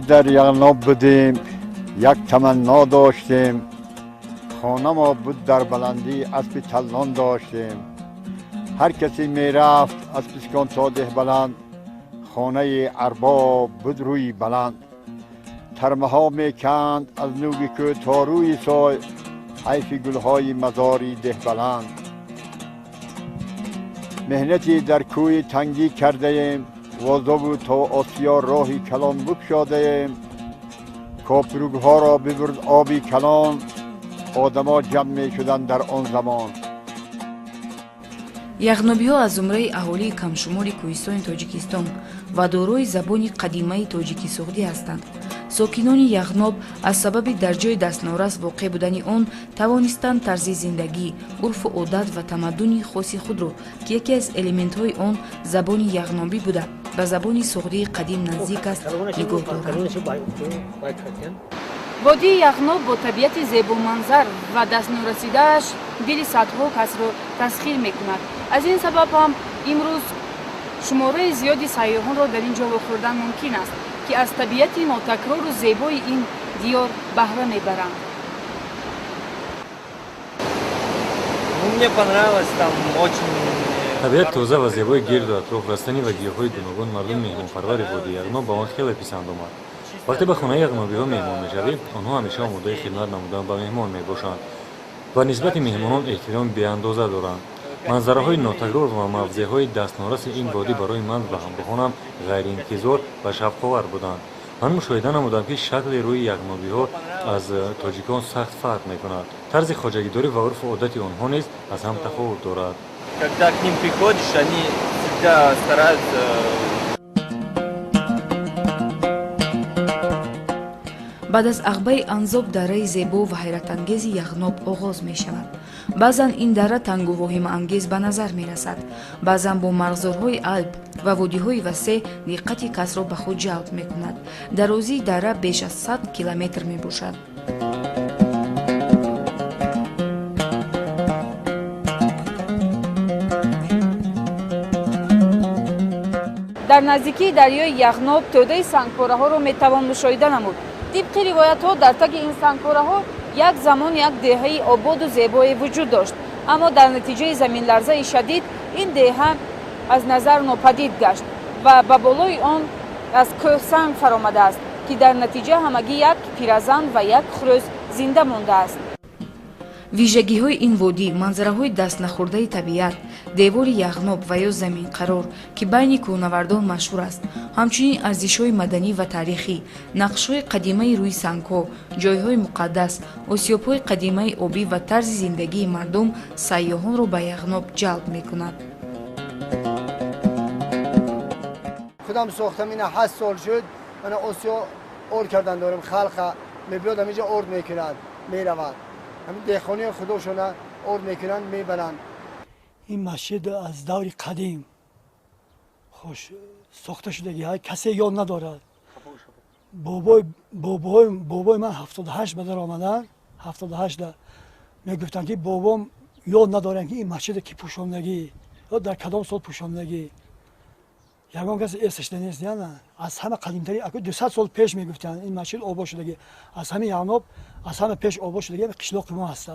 در یغناب بودیم یک تمنا داشتیم، خانه ما بود در بلندی اسب تلان داشتیم. هر کسی می رفت از پسکان تا ده بلند، خانه ارباب بود روی بلند. ترمه ها می کند از نوگی که تا روی سای، حیف گلهای مزاری ده بلند. مهنتی در کوی تنگی کرده ایم، وازده بود تا آسیا راهی کلان بکشاده ایم. کاپروگ ها را ببرد آبی کلان، آدما جمع می شدن در آن زمان. یغنابی ها از زمره اهالی کمشمول کوهستان تاجیکستان و دارای زبان قدیمه تاجیکی سوختی هستند. ساکنان یغناب از سبب در جای دستنورس واقع بودن آن توانستند طرز زندگی، عرف و عادت و تمدن خاص خود را که یکی از المنت های آن زبان یغنابی بوده به زبان سوختی قدیم نزدیک است نگاه دارند. وادی یغناب با طبیعت زیبا منظر و دستنورسیده‌اش دل صدها کس را تسخیر می‌کند. از این سبب هم امروز شماره زیادی سیاحان را در اینجا واخوردن ممکن است که از طبیعت ناتکرار و زیبای این دیار بهره میبرند. طبیعت تازه و زیبای گرد و اطراف، رستنی و گیاهای گوناگون مردم مهمانپرور وادی یغناب با آن خیلی پسند آمد. وقتی به خانه یغنابی‌ها مهمان می‌شویم، آنها همیشه آماده خدمت نمودن به مهمان میباشند و نسبت مهمانان احترام بی‌اندازه دارند. منظره‌های ناتکرار و مفزع‌های دستنورس این وادی برای من و همراهانم غیرانتظار و شوق‌آور بودند. من مشاهده نمودم که شکل روی یغنابی‌ها از تاجیکان سخت فرق می‌کند. طرز خواجگی‌داری و عرف و عادت آنها نیز از هم تفاوت دارد. Когда к ним приходишь, они всегда стараются. بعد از عقبه انزاب دره زیبا و حیرت انگیز یغناب آغاز می شود. بعضا این دره تنگ و واهمه انگیز به نظر می رسد. بعضا با مرغزارهای الپ و وادی‌های وسیع دقت کس را به خود جلب می کند. درازی دره بیش از 100 کیلومتر می باشد. در نزدیکی دریای یغناب توده سنگپاره ها را می توان مشاهده نمود. طبق روایت ها در تک این سنگپاره ها یک زمان یک دهه آباد و زیبای وجود داشت، اما در نتیجه زمین لرزه شدید این دهه از نظر ناپدید گشت و به بالای آن از کوه سنگ فرآمده است که در نتیجه همگی یک پیرزن و یک خروس زنده مانده است. ویژگی های این وادی، منظره های دست نخورده طبیعت، دیوار یغناب و یا زمین قرار که بین کوهنوردان مشهور است، همچنین ارزش های مدنی و تاریخی، نقش های قدیمه روی سنگ ها، جای های مقدس، آسیاب های قدیمه آبی و طرز زندگی مردم سیاحان را به یغناب جلب می کند. خودم ساختم این 8 سال شد، من آسیا اور کردن دارم، خلق میبیادم اینجا ارد میکنن میروند، همین دهخانی خودشونه ارد میکنن میبرن. این مسجد از دور قدیم خوش ساخته شدگی های کسی یاد ندارد. بابای من 78 به در آمدن، 78 میگفتن که بابام یاد ندارن که این مسجد کی پوشاندگی یا در کدام سال پوشاندگی. یگان کسی اسمش نیست، نه از همه قدیمتری، 200 سال پیش میگفتن این مسجد آباد شدگی، از همه یغناب از همه پیش آباد شدگی قشلاق ما هست.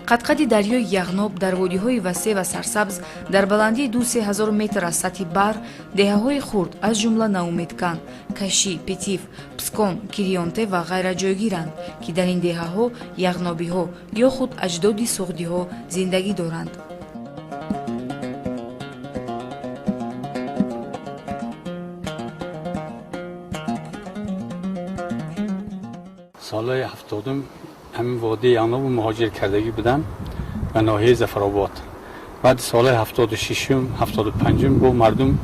قد دریای یغناب در وادی‌های وسیع و سرسبز در بلندی 2-3 متر از سطح بر دهه‌های خرد از جمله ناامیدکن، کشی، پتیف، پسکون، کریانته و غیره جایگیرند که در این دهه‌ها یغنابی‌ها یا خود اجداد سوخدی‌ها زندگی دارند. سال 70 همین وادی یغناب مهاجر کردگی بودن به ناحیه ظفرآباد. بعد سال 76 75 با مردم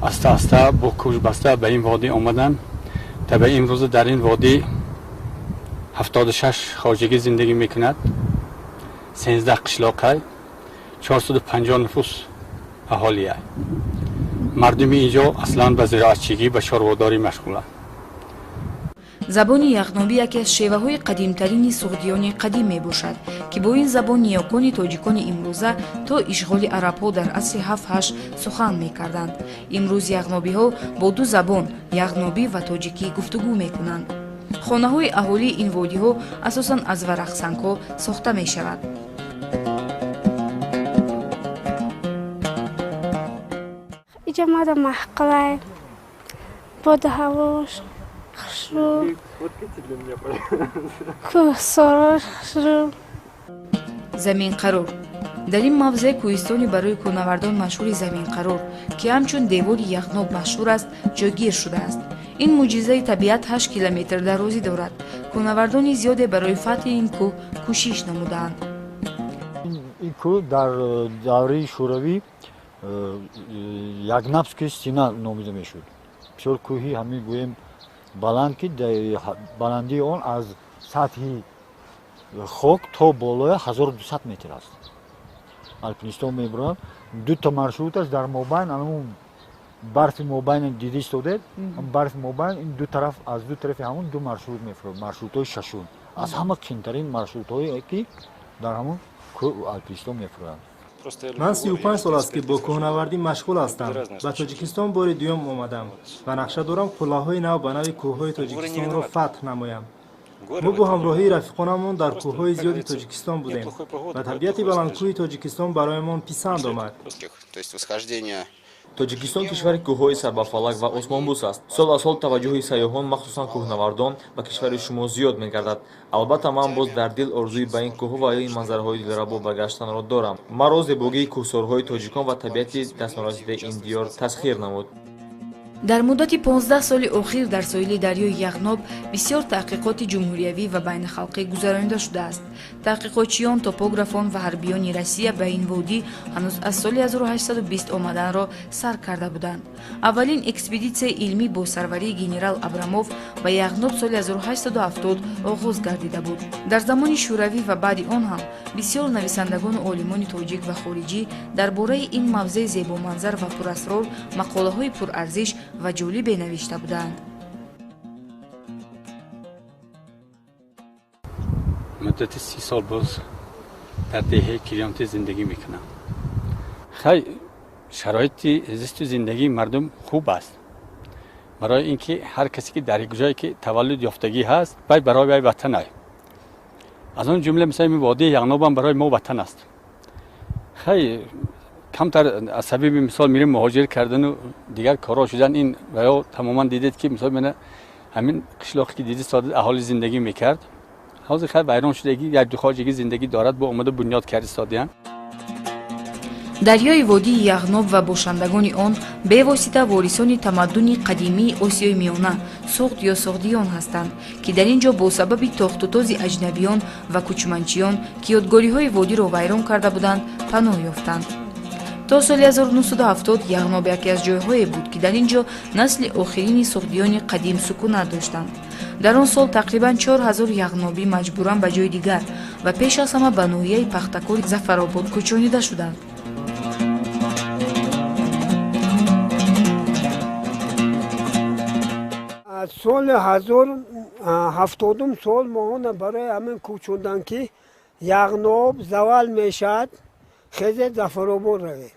آسته با کوچ بسته به این وادی آمدن. تا به امروز در این وادی 76 خارجگی زندگی میکند، 13 قشلاق، 450 نفوس اهالی است. مردم اینجا اصلا به زراعتچی و چارواداری مشغولند. забони яғнобӣ яке аз шеваҳои қадимтарини суғдиёни қадим мебошад ки бо ин забон ниёкони тоҷикони имрӯза то ишғоли арабҳо дар асри 7-8 сухан мекарданд. имрӯз яғнобиҳо бо ду забон яғнобӣ ва тоҷикӣ гуфтугӯ мекунанд. хонаҳои аҳолии ин водиҳо асосан аз варақсангҳо сохта мешавад. اینجا ما در محقله بود هواش خشو کوه سرور خشو заминқарор дар ин мавзеъ кӯҳистони барои кӯҳнавардон машҳури заминқарор ки ҳамчун девори яғноб машҳур аст ҷойгир шудааст. ин мӯъҷизаи табиат 8 километр дарозӣ дорад. кӯҳнавардони зиёде барои фатҳи ин кӯҳ кӯшиш намудаанд. ин кӯҳ дар давраи шӯравӣ ягнабская стена номида мешуд. бисёр кӯҳи ҳамин гӯем баланд ки баландии он аз сатҳи хок то болои 1200 метр аст. алпинистон мебуранд. дута маршрут аст дар мобайн анамун барфи мобайн дида истодед. барфи мобайн ин ду тараф аз ду тарафи ҳамун ду маршрут мефурад. маршрутҳои шашум аз ҳама қимтарин маршрутҳое ки дар ҳамун кӯҳ алпинистон мефуранд. من 35 سال است که با کوهنوردی مشغول هستم. به تاجیکستان بار دوم آمدم و نقشه دارم قلعه‌های نو به نوع کوههای تاجیکستان را فتح نمایم. ما با همراهی رفیقانمون در کوههای زیادی تاجیکستان بودیم و طبیعت بلندکوه تاجیکستان برایمان پسند آمد. тоҷикистон кишвари кӯҳҳои сарбафалак ва осмонбӯс аст. сол аз сол таваҷҷӯҳи сайёҳон махсусан кӯҳнавардон ба кишвари шумо зиёд мегардад. албатта ман боз дар дил орзуи ба ин кӯҳҳо ва ин манзараҳои дилрабо ба гаштанро дорам. маро зебогии кӯҳсорҳои тоҷикон ва табиати дастнорасидаи ин диёр тасхир намуд. дар муддати 15 соли охир дар соҳили дарёи яғноб бисёр таҳқиқоти ҷумҳуриявӣ ва байнахалқӣ гузаронида шудааст. таҳқиқотчиён, топографон ва ҳарбиёни Россия ба ин водӣ ҳанӯз аз соли 1820 омаданро сар карда буданд. аввалин экспедитсияи илмӣ бо сарварии генерал Абрамов ба яғноб соли 1870 оғоз гардида буд. дар замони шӯравӣ ва баъди он ҳам бисёр нависандагону олимони тоҷик ва хориҷӣ дар бораи ин мавзеъи зебоманзар ва пурасрор мақолаҳои пурарзиш ва ҷолибе навишта буданд. مدت 30 سال باز در دهه کلیانتی زندگی میکنم. خیلی شرایط زیست و زندگی مردم خوب است. برای اینکه هر کسی که در یک جایی که تولد یافتگی هست برای وطن است. از اون جمله مثلا این وادی یغناب هم برای ما وطن است. خیلی کمتر از سبب مثال میریم مهاجر کردن و دیگر کارا شدن این و یا تماما دیدید که مثال من همین قشلاقی که دیدید ساده اهالی زندگی میکرد. حاضر خیلی ویران شدگی یک دو خارجگی زندگی دارد با اومده بنیاد کرد سادیان. дарёи водии яғноб ва бошандагони он бевосита ворисони тамаддуни қадимии осиёи миёна суғд ё суғдиён ҳастанд ки дар ин ҷо бо сабаби тохтутози аҷнабиён ва кӯчманчиён ки ёдгориҳои водиро вайрон карда буданд паноҳ ёфтанд. то соли 1970 яғноб яке аз ҷойҳое буд ки дар ин ҷо насли охирини суғдиёни қадим сукунат доштанд. дар он сол тақрибан 4000 яғнобӣ маҷбуран ба ҷои дигар ва пеш аз ҳама ба ноҳияи пахтакори зафаробод кӯчонида шуданд. سال 1070 سال ماهانه برای همین کوچوندن که یغناب زوال میشد خیزه زفرآباد روید.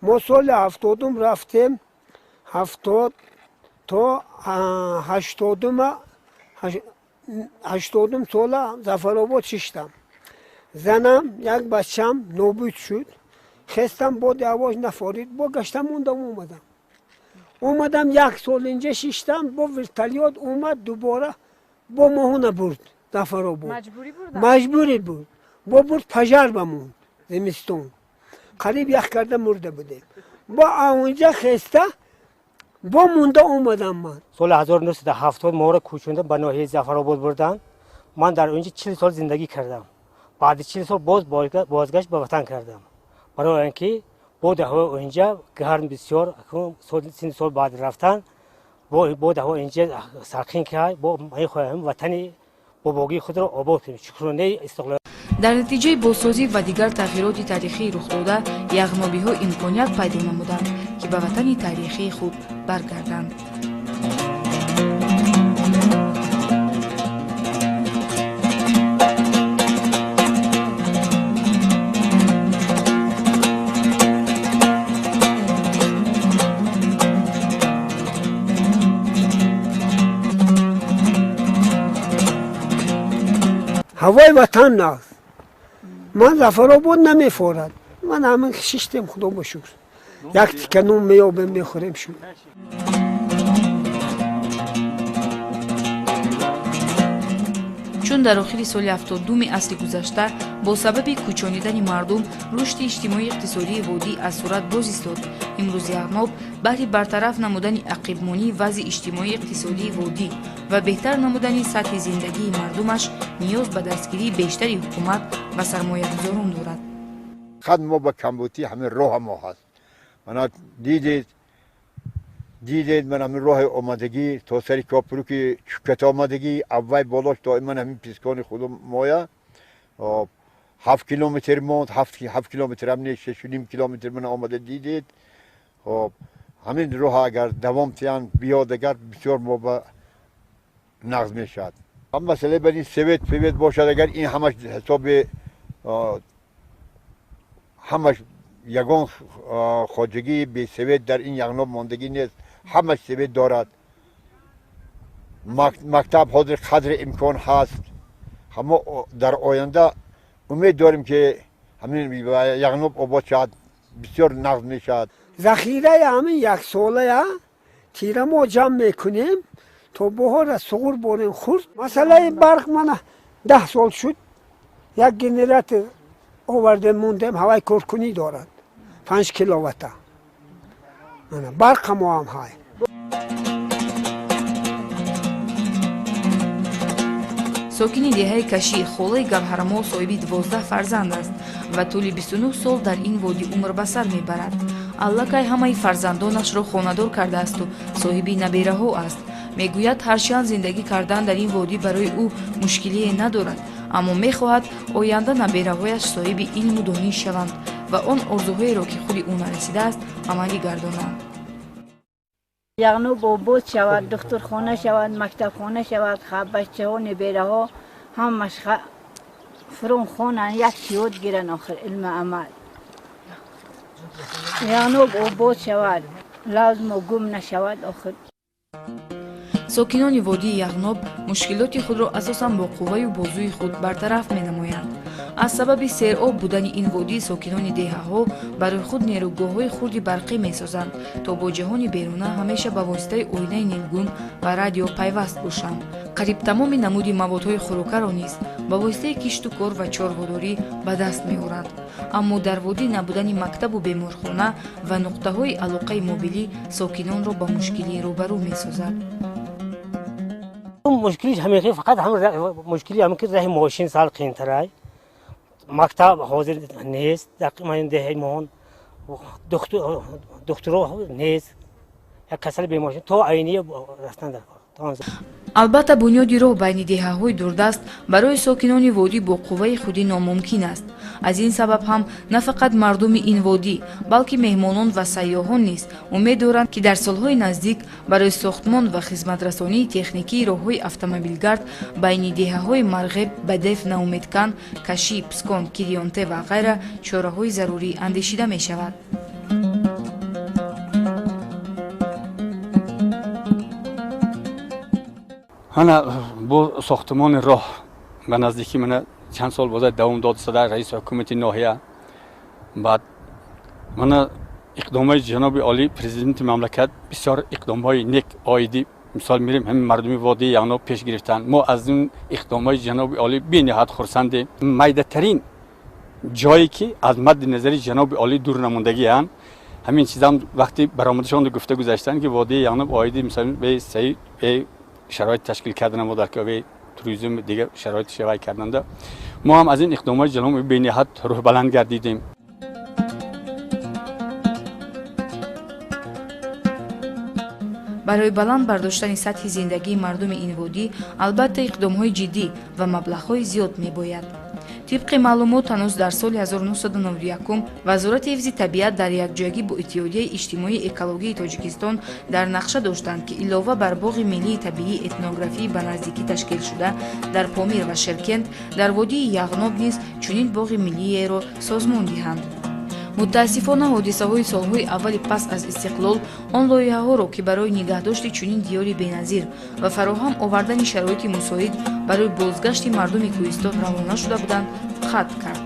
ما سال 70 رفتیم 70 تا 80 سال زفرآباد ششتم. زنم یک بچم نابود شد. خستم با دعواش نفارید با گشتم موندم اومدم یک سال اینجا شیشتم با ورتالیات اومد دوباره با ماهونه برد زفرآباد. مجبوری بود. با برد پژر بمون زمستون. قریب یک کرده مرده بودیم. با اونجا خسته با مونده اومدم من. سال 1970 ما رو کوچوندن به ناحیه زفرآباد بردن. من در اونجا 40 سال زندگی کردم. بعد 40 سال بازگشت به وطن کردم. برای اینکه بود هوا اینجا گرم بسیار سال بعد رفتن بود هوا اینجا ساکن که با می خواهیم وطنی باباگی خود را آباد کنیم. شکرانه استقلال. дар натиҷаи бозсозӣ ва дигар тағйироти таърихӣ рухдода яғнобиҳо имконият пайдо намуданд ки ба ватани таърихии худ баргарданд. ҳавои ватан нағз. Ман Зафаробод намефорад. Ман ҳамин шиштем худо ба шукр. Як тика нун меёбем мехӯрем шуд. чун дар охири соли 72 асри гузашта бо сабаби кӯчонидани мардум рушди иҷтимоии иқтисодии водӣ аз сурат боз истод. имрӯз Ягноб баҳри бартараф намудани ақибмонии вазъи иҷтимоии иқтисодии водӣ ва беҳтар намудани сатҳи зиндагии мардумаш ниёз ба дастгирии бештари ҳукумат ва сармоягузорон дорад. خد ما با کمبودی همین راه ما هست. من دیدید من همین راه آمدگی تا سری کاپرو که چکت آمدگی اول بالاش دائما همین پیسکان خودم مایا 7 کیلومتر موند 7 کیلومتر هم نیست 6.5 کیلومتر من آمده دیدید. همین راه اگر دوام تیان بیاد اگر بسیار ما با نقض میشد. هم مسئله بر این سویت باشد اگر این همش حساب همش یگان خواجگی به سویت در این یغناب ماندگی نیست. همش سویت دارد. مکتب حاضر قدر امکان هست. همه در آینده امید داریم که همین یغناب آباد شد بسیار نقض میشد. ذخیره همین یک ساله تیره ما جمع میکنیم تا بهار سغور باریم خورد. مثلا برق من 10 سال شد یک گنراتور آورده موندم هوای کارکنی دارد 5 کیلووات. برق ما هم های. ساکین دهه کشی خولای گوهرمال صاحبی 12 فرزند است و طول 29 سال در این وادی عمر به سر میبرد. аллакай ҳамаи фарзандонашро хонадор кардааст соҳиби набераҳо аст. мегӯяд ҳарчанд зиндагӣ кардан дар ин водӣ барои ӯ мушкилие надорад, аммо мехоҳад оянда набераҳояш соҳиби илму дониш шаванд ва он орзуҳоеро ки худи ӯ нарасидааст амалӣ гардонанд. یغنوب آباد شود، دخترخانه شود، مکتبخانه شود، بچه‌ها نبیره‌ها همش فرون خونن یک یاد گیرن آخر علم عمل. یغنوب آباد شود، لازم گم نشود آخر. ساکنان وادی یغنوب مشکلات خود را اساساً با قوه و بازوی خود برطرف می‌نمایند. از سبب سیرآب بودن این وادی ساکنان دهه‌ها برای خود نیروگاه‌های خردی برقی می‌سازند تا با جهان بیرونه همیشه به واسطه آینه نیلگون و رادیو پیوست باشند. قریب تمام نمودی موادهای خوراکه را نیز با واسطه کشت و کار و چاره‌داری به دست می‌آورند. اما در وادی نبودن مکتب و بیمارخانه و نقطه‌های علاقه موبیلی ساکنان را با مشکلی روبرو می‌سازد. مشکلی همیشه فقط مشکلی همین که راه ماشین سال قیمت‌تره. مکتب حاضر نیست در دهه ما دکترها نیست یک کسل بیمارشون تو عینی رفتن در کار. البته بنیادی راه بین دهه‌های دوردست برای ساکنان وادی با قوه خودی ناممکن است. از این سبب هم نه فقط مردم این وادی بلکه مهمانان و سیاحان نیز امید دارند که در سالهای نزدیک برای ساختمان و خدمترسانی تکنیکی راههای اتومبیلگرد بین دهه‌های مرغب، بدف، ناامیدکن، کشی، پسکان، کریانته و غیره چاره‌های ضروری اندیشیده می شود. هانا با ساختمان راه به نزدیکی من چند سال بود دوام داد شده رئیس حکومت ناحیه. بعد من اقدامات جناب عالی پرزیدنت مملکت بسیار اقدامات نیک آیدی مثال میریم همین مردمی وادی یغنوب پیش گرفتن. ما از این اقدامات جناب عالی بی نهایت خرسندیم. میده‌ترین جایی که از مد نظر جناب عالی دور نموندگی هستند. همین چیزا وقتی برآمدشان گفته گذاشتن که وادی یغنوب آیدی مثلا به صحیح شرایط تشکیل کردن ما در که توریسم دیگه شرایط شوی کردند. ما هم از این اقدامات جناب به نهایت روح بلند گردیدیم. برای بلند برداشتن سطح زندگی مردم این وادی البته اقدام‌های جدی و مبلغ‌های زیاد می‌باید. طبق معلومات هنوز در سال 1991 وزارت حفظ طبیعت در یکجایی با اتحادیه اجتماعی اکولوژی تاجیکستان در نقشه داشتند که علاوه بر باغ ملی طبیعی اتنوگرافی به نزدیکی تشکیل شده در پامیر و شرکند در وادی یغنوب نیز چنین باغ ملی را سازمان دهند. мутаассифона ҳодисаҳои солҳои аввали пас аз истиқлол он лоиҳаҳоро ки барои нигаҳдошти чунин диёри беназир ва фароҳам овардани шароити мусоид барои бозгашти мардуми кӯҳистон равона шуда буданд қатъ кард.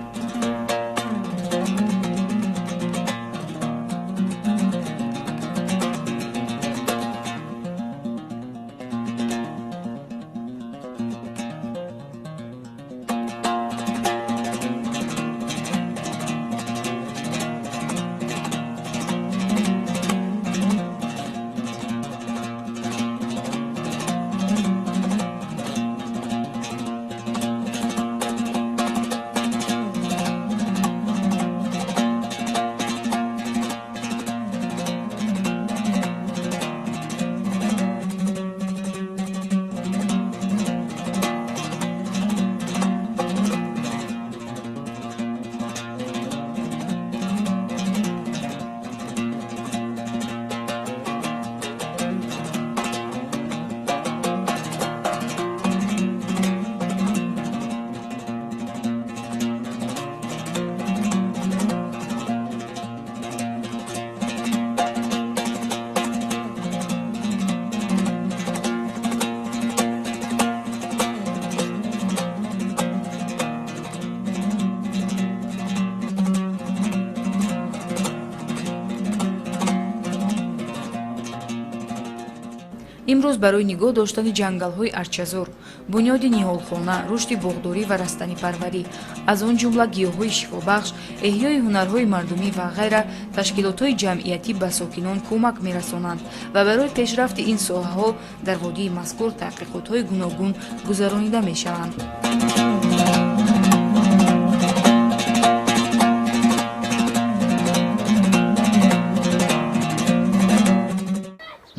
имрӯз барои нигоҳ доштани ҷангалҳои арчазор, бунёди ниҳолхона, рушди боғдорӣ ва растанипарварӣ, аз он ҷумла гиёҳҳои шифобахш, эҳёи ҳунарҳои мардумӣ ва ғайра ташкилотҳои ҷамъиятӣ ба сокинон кӯмак мерасонанд ва барои пешрафти ин соҳаҳо дар водии мазкур таҳқиқотҳои гуногун гузаронида мешаванд.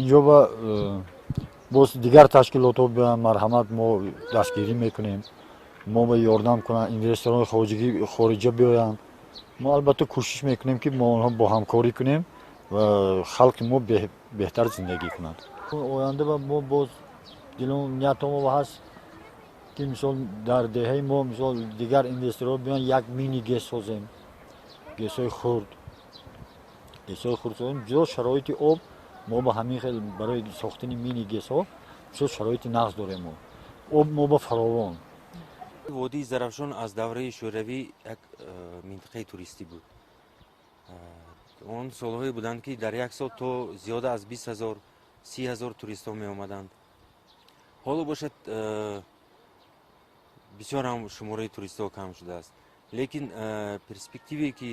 инҷо ба боз дигар ташкилотҳо биёянд, марҳамат, мо дастгирӣ мекунем, мо ба ёрдам кунанд, инвесторҳои хориҷа биёянд. мо албатта кӯшиш мекунем ки мо онҳо бо ҳамкорӣ кунем ва халқи мо беҳтар зиндагӣ кунад. оянда ба мо боз ниятомо ҳаст ки мисол дар деҳаи мо мисол дигар инвесторҳо биёянд, як мини гес созем, гесҳои хурд созем, ҷудо шароити об. мо ба ҳамин хел барои сохтани мини гесҳо бисёр шароити нағз дорем. об мо ба фаровон. водии зарафшон аз давраи шӯравӣ як минтақаи туристӣ буд. он солҳое буданд ки дар як сол то зиёда аз 20 000 30 000 туристҳо меомаданд. ҳоло бошад бисёр ҳам шумораи туристҳо кам шудааст, лекин перспективе ки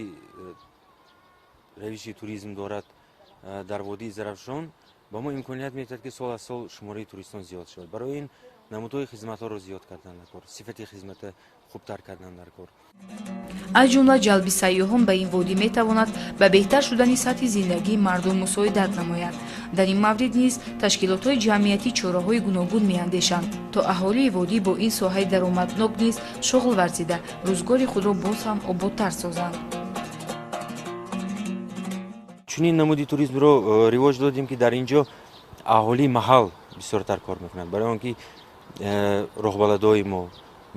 равиши туризм дорад дар водии зарафшон ба мо имконият медиҳад ки сол аз сол шумораи туристон зиёд шавад. барои ин намудҳои хизматҳоро зиёд кардан дар кор, сифати хизмата хубтар кардан дар кор. аз ҷумла ҷалби сайёҳон ба ин водӣ метавонад ба беҳтар шудани сатҳи зиндагии мардум мусоидат намояд. дар ин маврид низ ташкилотҳои ҷамъиятӣ чораҳои гуногун меандешанд то аҳолии водӣ бо ин соҳаи даромаднок низ шуғл варзида рӯзгори худро боз ҳам ободтар созанд. чунин намуди туризмро ривоҷ додем ки дар ин ҷо аҳолии маҳал бисёртар кор мекунанд, барои он ки роҳбаладои мо,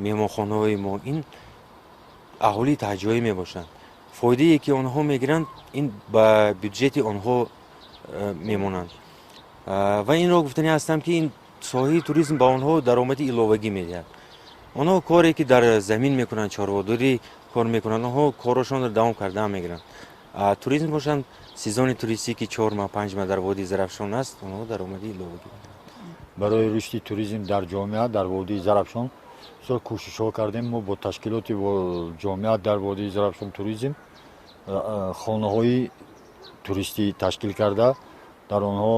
меҳмонхонаҳои мо ин аҳолии таҳҷоӣ мебошанд. фоидае ки онҳо мегиранд ин ба бюджети онҳо мемонанд. ва инро гуфтанӣ ҳастам ки ин соҳаи туризм ба онҳо даромади иловагӣ медиҳад. онҳо коре ки дар замин мекунанд, чорводорӣ кор мекунанд, онҳо корашонро давом карда мегиранд. туризм бошанд сезони туристӣ ки 4 маҳ 5 маҳ дар водии зарафшон аст, онҳо даромади иловагӣ медиҳад. барои рушди туризм дар ҷомеа дар водии зарафшон бисёр кӯшишҳо кардем. мо бо ташкилоти ҷомеа дар водии зарафшон туризм хонаҳои туристӣ ташкил карда дар онҳо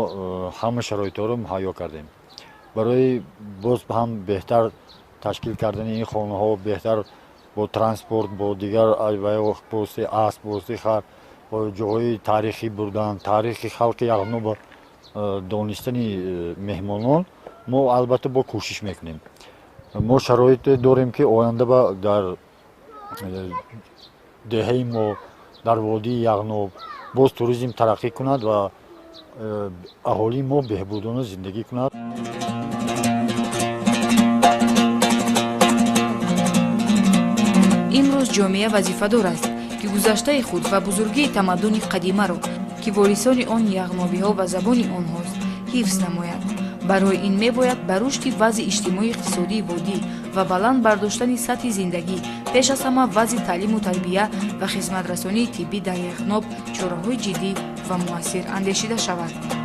ҳама шароитҳоро муҳайё кардем. барои боз ҳам беҳтар ташкил кардани ин хонаҳо, беҳтар бо транспорт, бо дигар пости асп, пости хар, бо ҷоҳои таърихӣ бурдан, таърихи халқи Ягноб, донистани меҳмонон, мо албатта бо кӯшиш мекунем. мо шароит дорем ки оянда дар деҳаи мо дар водии Ягноб боз туризм тараққӣ кунад ва аҳолии мо беҳбудона зиндагӣ кунад. имрӯз ҷомеа вазифадор аст ки гузаштаи худ ва бузургии тамаддуни қадимаро ки ворисони он яғнобиҳо ва забони онҳост ҳифз намояд. барои ин мебояд ба рушди вазъи иҷтимоии иқтисодии водӣ ва баланд бардоштани сатҳи зиндагӣ, пеш аз ҳама вазъи таълиму тарбия ва хизматрасонии тиббӣ дар Ягноб чораҳои ҷиддӣ ва муассир андешида шавад.